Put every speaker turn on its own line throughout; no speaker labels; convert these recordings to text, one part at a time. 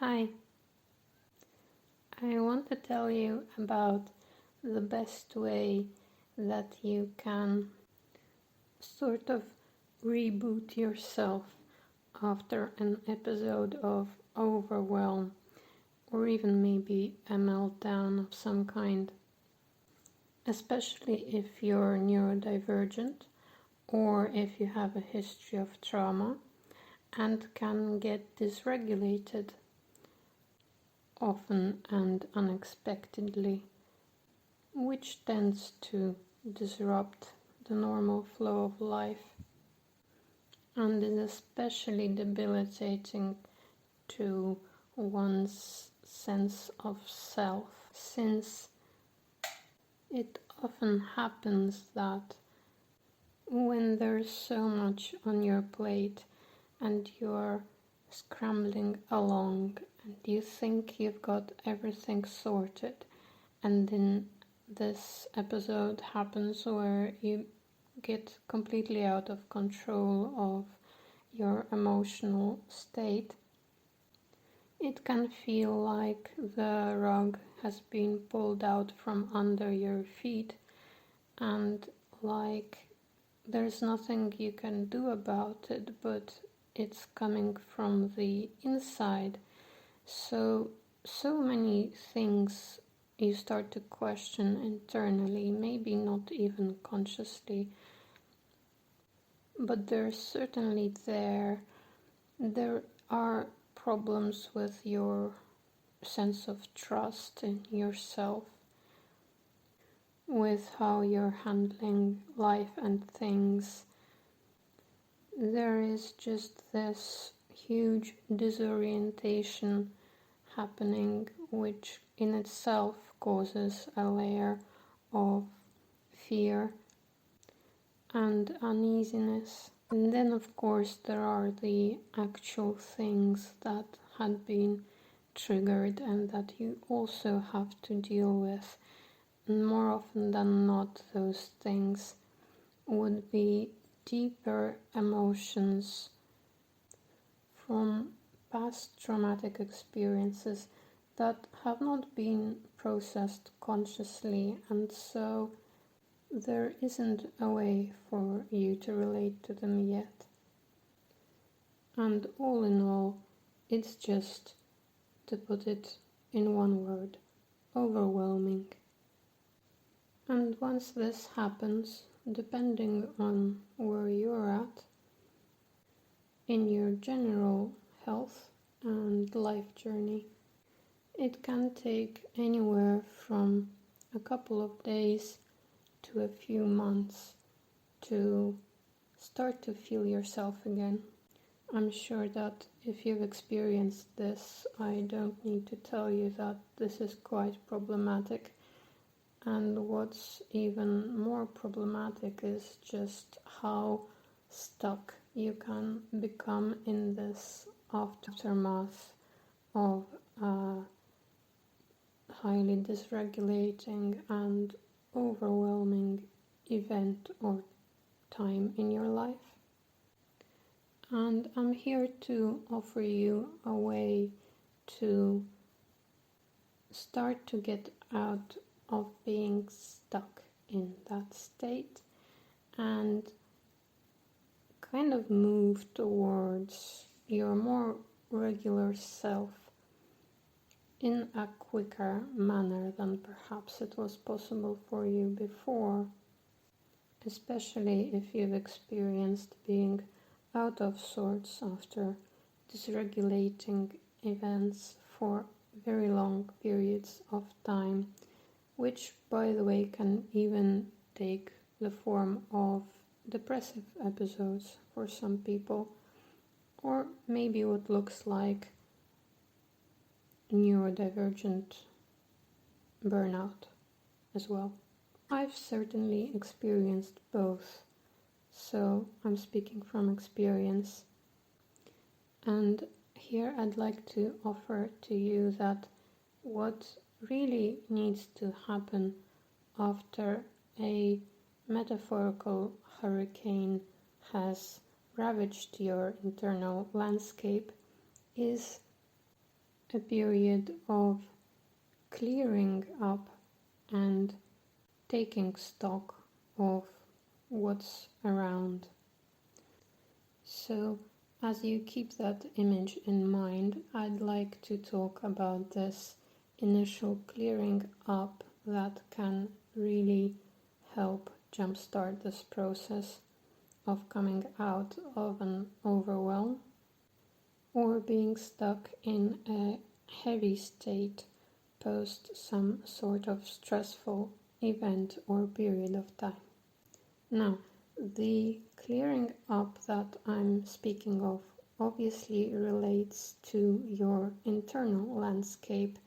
Hi, I want to tell you about the best way that you can sort of reboot yourself after an episode of overwhelm or even maybe a meltdown of some kind, especially if you're neurodivergent or if you have a history of trauma and can get dysregulated often and unexpectedly, which tends to disrupt the normal flow of life and is especially debilitating to one's sense of self, since it often happens that when there's so much on your plate and you're scrambling along and you think you've got everything sorted, and then this episode happens where you get completely out of control of your emotional state, it can feel like the rug has been pulled out from under your feet and like there's nothing you can do about it, but it's coming from the inside. So many things you start to question internally, maybe not even consciously, but they're certainly there. There are problems with your sense of trust in yourself, with how you're handling life and things. There is just this huge disorientation happening, which in itself causes a layer of fear and uneasiness. And then, of course, there are the actual things that had been triggered and that you also have to deal with. And more often than not, those things would be deeper emotions from past traumatic experiences that have not been processed consciously, and so there isn't a way for you to relate to them yet. And all in all, it's just, to put it in one word, overwhelming. And once this happens, depending on where you're at in your general health and life journey, it can take anywhere from a couple of days to a few months to start to feel yourself again. I'm sure that if you've experienced this, I don't need to tell you that this is quite problematic. And what's even more problematic is just how stuck you can become in this aftermath of a highly dysregulating and overwhelming event or time in your life. And I'm here to offer you a way to start to get out of being stuck in that state and kind of move towards your more regular self in a quicker manner than perhaps it was possible for you before, especially if you've experienced being out of sorts after dysregulating events for very long periods of time, which, by the way, can even take the form of depressive episodes for some people, or maybe what looks like neurodivergent burnout as well. I've certainly experienced both, so I'm speaking from experience. And here I'd like to offer to you that what really needs to happen after a metaphorical hurricane has ravaged your internal landscape is a period of clearing up and taking stock of what's around. So, as you keep that image in mind, I'd like to talk about this initial clearing up that can really help jumpstart this process of coming out of an overwhelm or being stuck in a heavy state post some sort of stressful event or period of time. Now, the clearing up that I'm speaking of obviously relates to your internal landscape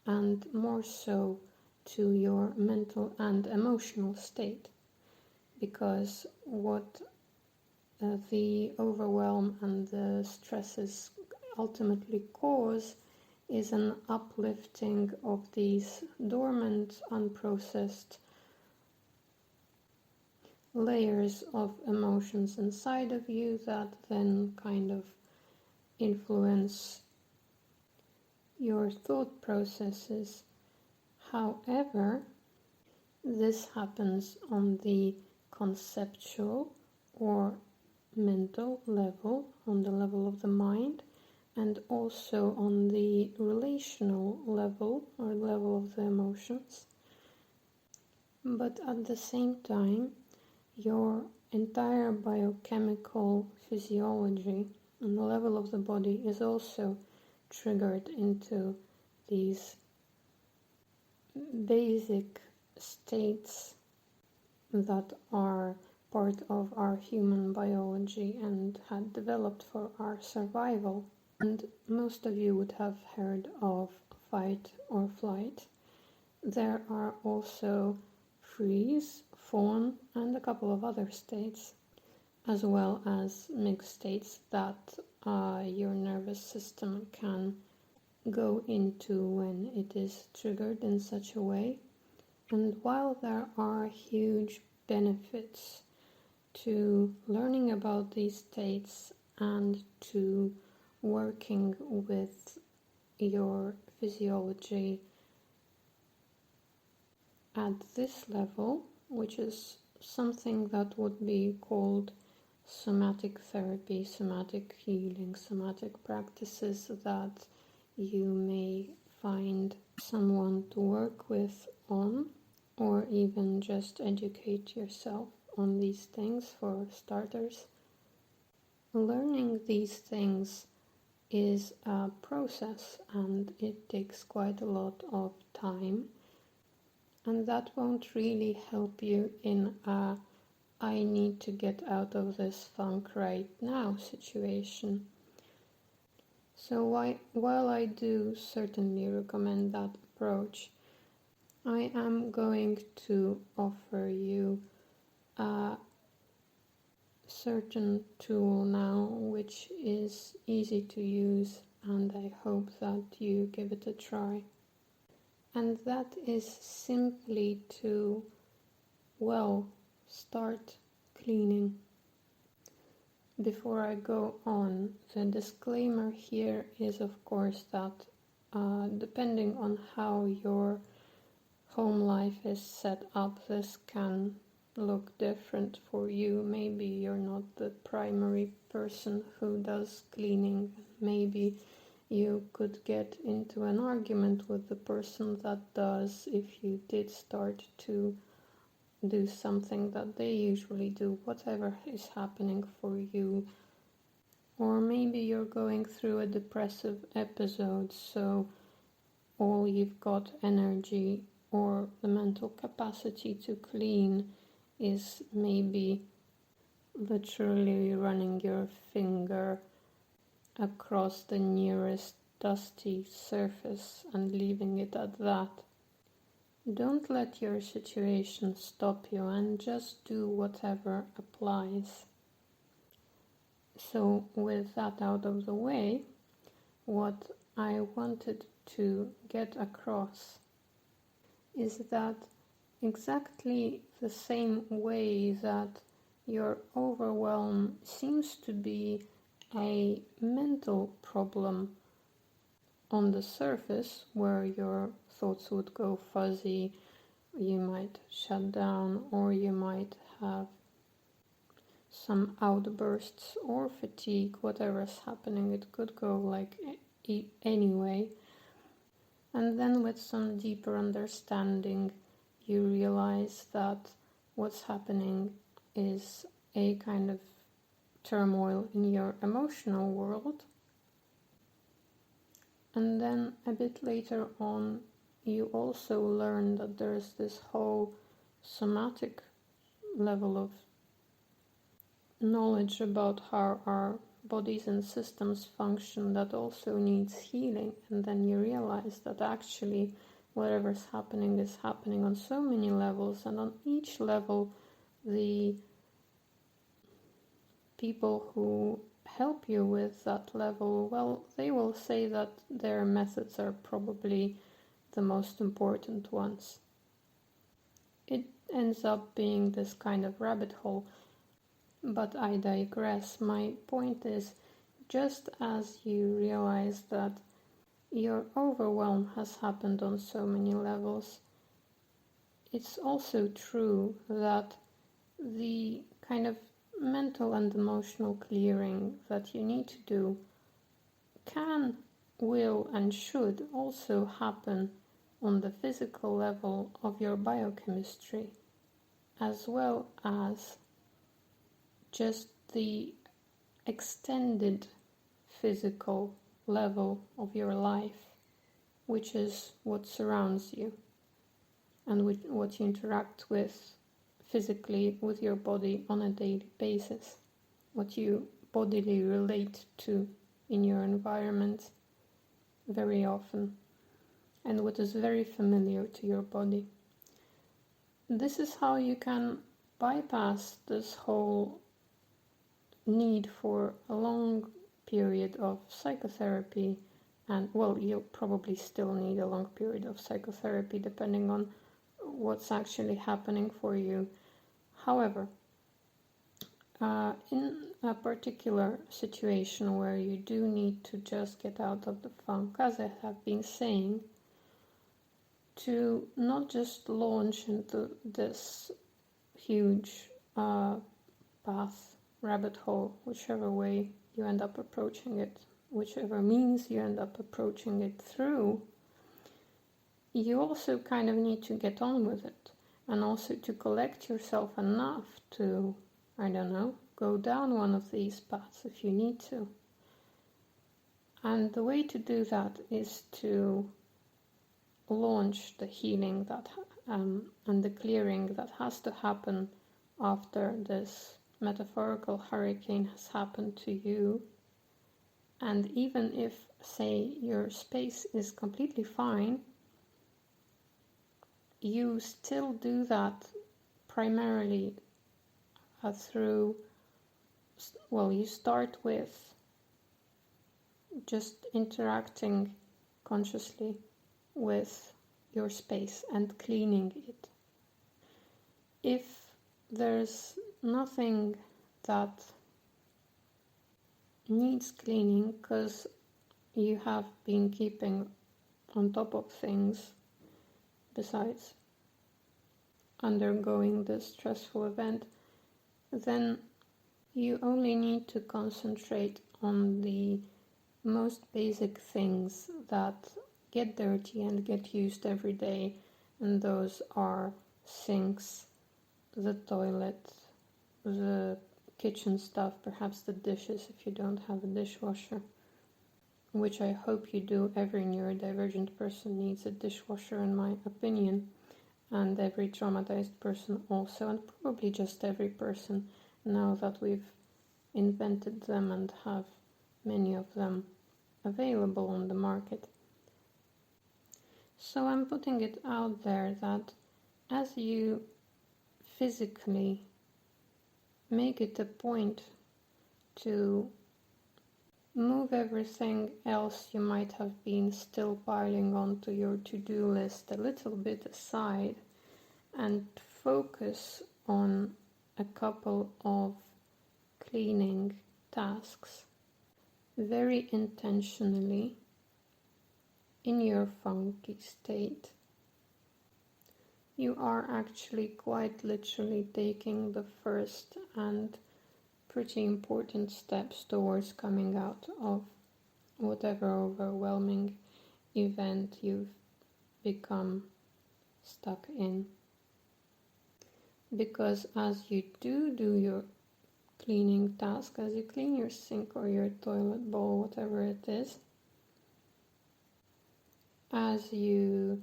and more so to your mental and emotional state, because what the overwhelm and the stresses ultimately cause is an uplifting of these dormant, unprocessed layers of emotions inside of you that then kind of influence your thought processes. However, this happens on the conceptual or mental level, on the level of the mind, and also on the relational level or level of the emotions. But at the same time, your entire biochemical physiology on the level of the body is also triggered into these basic states that are part of our human biology and had developed for our survival. And most of you would have heard of fight or flight. There are also freeze, fawn, and a couple of other states, as well as mixed states that your nervous system can go into when it is triggered in such a way. And while there are huge benefits to learning about these states and to working with your physiology at this level, which is something that would be called somatic therapy, somatic healing, somatic practices that you may find someone to work with on, or even just educate yourself on these things for starters. Learning these things is a process and it takes quite a lot of time, and that won't really help you in a I need to get out of this funk right now situation. So while I do certainly recommend that approach, I am going to offer you a certain tool now which is easy to use, and I hope that you give it a try. And that is simply to, start cleaning. Before I go on, the disclaimer here is of course that depending on how your home life is set up, this can look different for you. Maybe you're not the primary person who does cleaning. Maybe you could get into an argument with the person that does if you did start to do something that they usually do, whatever is happening for you. Or maybe you're going through a depressive episode, so all you've got energy or the mental capacity to clean is maybe literally running your finger across the nearest dusty surface and leaving it at that. Don't let your situation stop you and just do whatever applies. So with that out of the way, what I wanted to get across is that exactly the same way that your overwhelm seems to be a mental problem on the surface where your thoughts would go fuzzy, you might shut down, or you might have some outbursts or fatigue, whatever's happening. It could go like anyway. And then with some deeper understanding, you realize that what's happening is a kind of turmoil in your emotional world. And then a bit later on, you also learn that there's this whole somatic level of knowledge about how our bodies and systems function that also needs healing. And then you realize that actually whatever's happening is happening on so many levels, and on each level the people who help you with that level, well, they will say that their methods are probably the most important ones. It ends up being this kind of rabbit hole, but I digress. My point is, just as you realize that your overwhelm has happened on so many levels, it's also true that the kind of mental and emotional clearing that you need to do can, will, and should also happen on the physical level of your biochemistry, as well as just the extended physical level of your life, which is what surrounds you and what you interact with physically with your body on a daily basis, what you bodily relate to in your environment very often, and what is very familiar to your body. This is how you can bypass this whole need for a long period of psychotherapy, and well, you'll probably still need a long period of psychotherapy depending on what's actually happening for you. However, in a particular situation where you do need to just get out of the funk, as I have been saying, to not just launch into this huge path, rabbit hole, whichever way you end up approaching it, whichever means you end up approaching it through, you also kind of need to get on with it, and also to collect yourself enough to, I don't know, go down one of these paths if you need to. And the way to do that is to launch the healing that and the clearing that has to happen after this metaphorical hurricane has happened to you. And even if, say, your space is completely fine, you still do that primarily through, well, you start with just interacting consciously with your space and cleaning it. If there's nothing that needs cleaning because you have been keeping on top of things besides undergoing this stressful event, then you only need to concentrate on the most basic things that get dirty and get used every day, and those are sinks, the toilet, the kitchen stuff, perhaps the dishes if you don't have a dishwasher, which I hope you do. Every neurodivergent person needs a dishwasher in my opinion, and every traumatized person also, and probably just every person now that we've invented them and have many of them available on the market. So I'm putting it out there that as you physically make it a point to move everything else you might have been still piling onto your to-do list a little bit aside and focus on a couple of cleaning tasks very intentionally, in your funky state. You are actually quite literally taking the first and pretty important steps towards coming out of whatever overwhelming event you've become stuck in. Because as you do your cleaning task, as you clean your sink or your toilet bowl, whatever it is, as you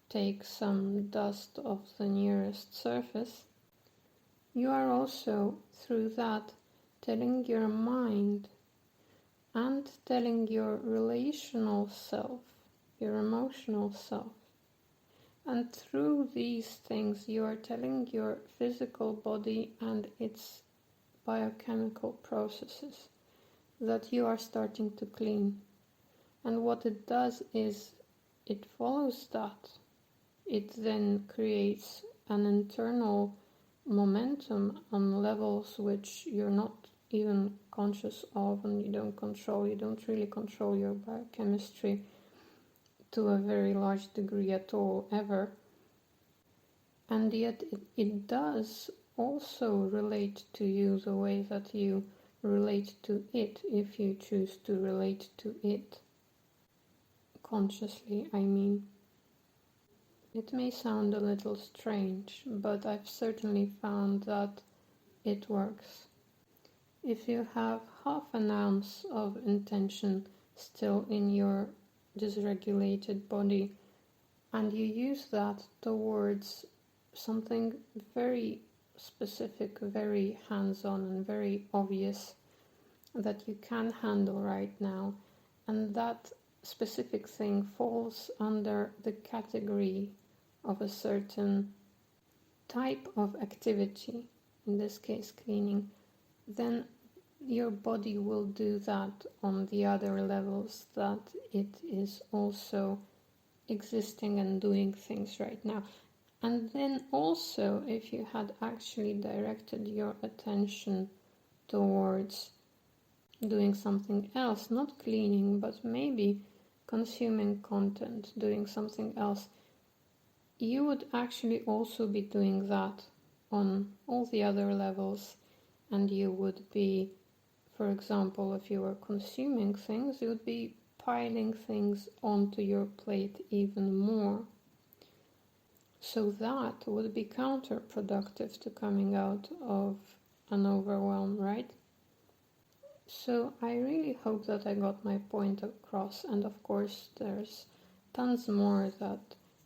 take some dust off the nearest surface, you are also, through that, telling your mind and telling your relational self, your emotional self. And through these things, you are telling your physical body and its biochemical processes that you are starting to clean. And what it does is it follows that. It then creates an internal momentum on levels which you're not even conscious of, and you don't really control your biochemistry to a very large degree at all, ever. And yet it does also relate to you the way that you relate to it, if you choose to relate to it consciously, I mean. It may sound a little strange, but I've certainly found that it works. If you have half an ounce of intention still in your dysregulated body, and you use that towards something very specific, very hands-on and very obvious that you can handle right now, and that specific thing falls under the category of a certain type of activity, in this case cleaning, then your body will do that on the other levels that it is also existing and doing things right now. And then also, if you had actually directed your attention towards doing something else, not cleaning, but maybe consuming content, doing something else, you would actually also be doing that on all the other levels. And you would be, for example, if you were consuming things, you would be piling things onto your plate even more. So that would be counterproductive to coming out of an overwhelm, right? So I really hope that I got my point across, and of course there's tons more that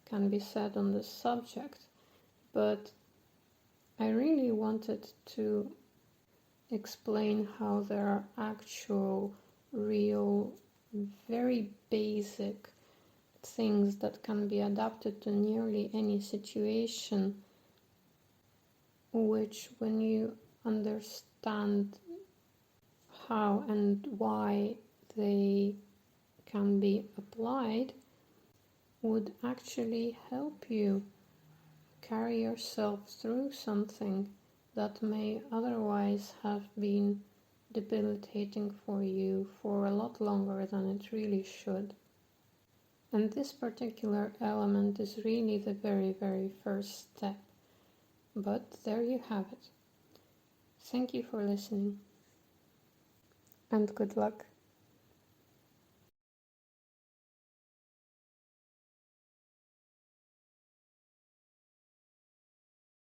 can be said on this subject, but I really wanted to explain how there are actual, real, very basic things that can be adapted to nearly any situation, which, when you understand how and why they can be applied, would actually help you carry yourself through something that may otherwise have been debilitating for you for a lot longer than it really should. And this particular element is really the very, very first step. But there you have it. Thank you for listening, and good luck.